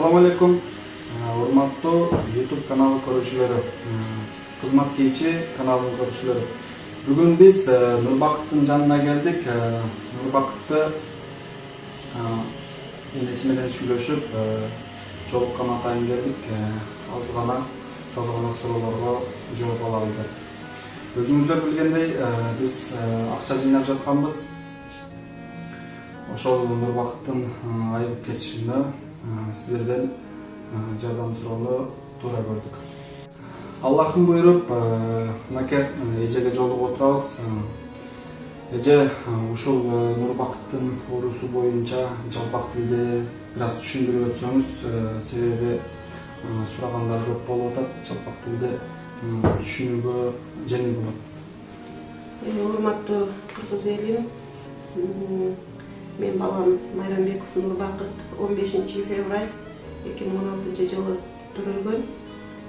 Assalamu alaikum. Урматтуу YouTube каналы көрүүчүлөрү, кызмат кийчи каналынын көрүүчүлөрү. Бүгүн биз Нурбакыттын жанына келдик. Нурбакытты энеси менен сүйлөшүп, жолуккан атайын келдик. Аз гана суроолорго жооп алалы деп. Өзүңүздөр билгендей, биз акча жыйнап жатканбыз. Ошол Нурбакыттын айыгып кетишине сиздерден жардам суроону туура көрдүк. Аллахым буйруп, мынакей эжеге жолугуп отурабыз. Эже ушул Нурбакыттын оорусу боюнча жалпак тилде бир аз түшүндүрүп өтсөңүз, себеби сурагандар көп болуп атат. Жалпак тилде түшүнүүгө жеңил болот. Урматтуу кыргыз элим, мен балам Майрамбеков Нурбакыт 15 февраль 2016 жылы төрөлгөн.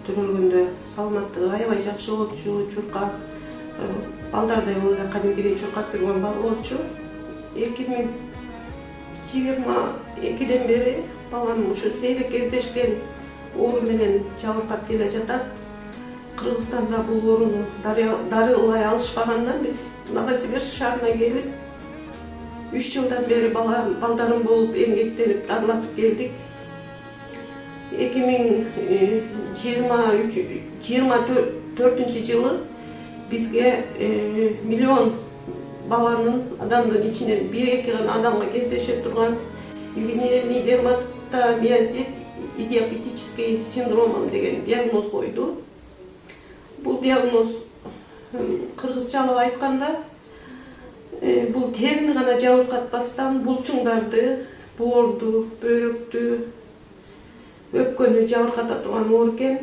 Төрөлгөндө саламаттыгы аябай жакшы болчу, чуркап, балдардай эле кадимгидей чуркап жүргөн бала болчу. 2022-ден бери балам ушу сейрек кездешкен оору менен жабыркап келе жатат. Кыргызстанда бул ооруну дарылай алышпагандан биз Новосибирск шаарына келип 3 жылдан бери балдарым болуп эмгектенип дарылатып келдик. 2024 жылы бизге миллион баланын адамдын ичинен 1-2 гана адамга кездеше турган венерный дерматомиозит идиопатический синдромом деген диагноз койду. Бул диагноз кыргызчалап айтканда бул терини гана жабыркатпастан булчуңдарды, боорду, бөйрөктү, өпкөнү жабырката турган оору экен.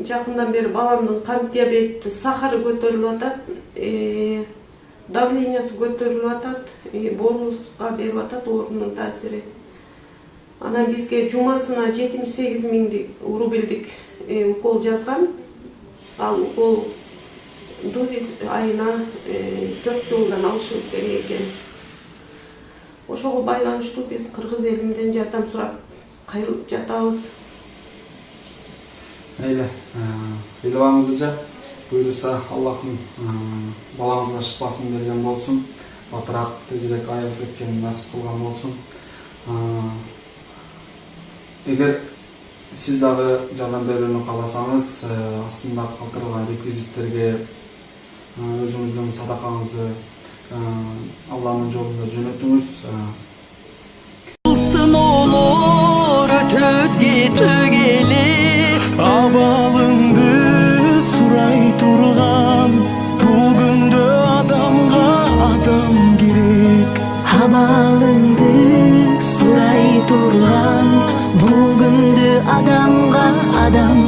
Жакындан бери баламдын кант диабети, сахары көтөрүлүп атат, давлениясы көтөрүлүп атат, боорубузга берип атат оорунун таасири. Анан бизге жумасына 78.000 рубльдик укол жазган. Ал уколду биз айына 4 жылдан алышыбыз керек экен. Ошого байланыштуу биз кыргыз элинден жардам сурап кайрылып жатабыз. Мейли, билбаңызча, буйруса Аллахым балаңызга шыпасын берген болсун, батыраак тезирээк айыгып кеткенин насип кылган болсун. Эгер сиз дагы жардам берүүнү кааласаңыз, астында калтырылган реквизиттерге өзүңүздүн садакаңызды Алланын жолунда жөнөтүңүз. Сыноолор өтөт кетергеле, абалыңды сурай турган, бул күндө адамга адам керек. Абалыңды сурай турган, бул күндө адамга адам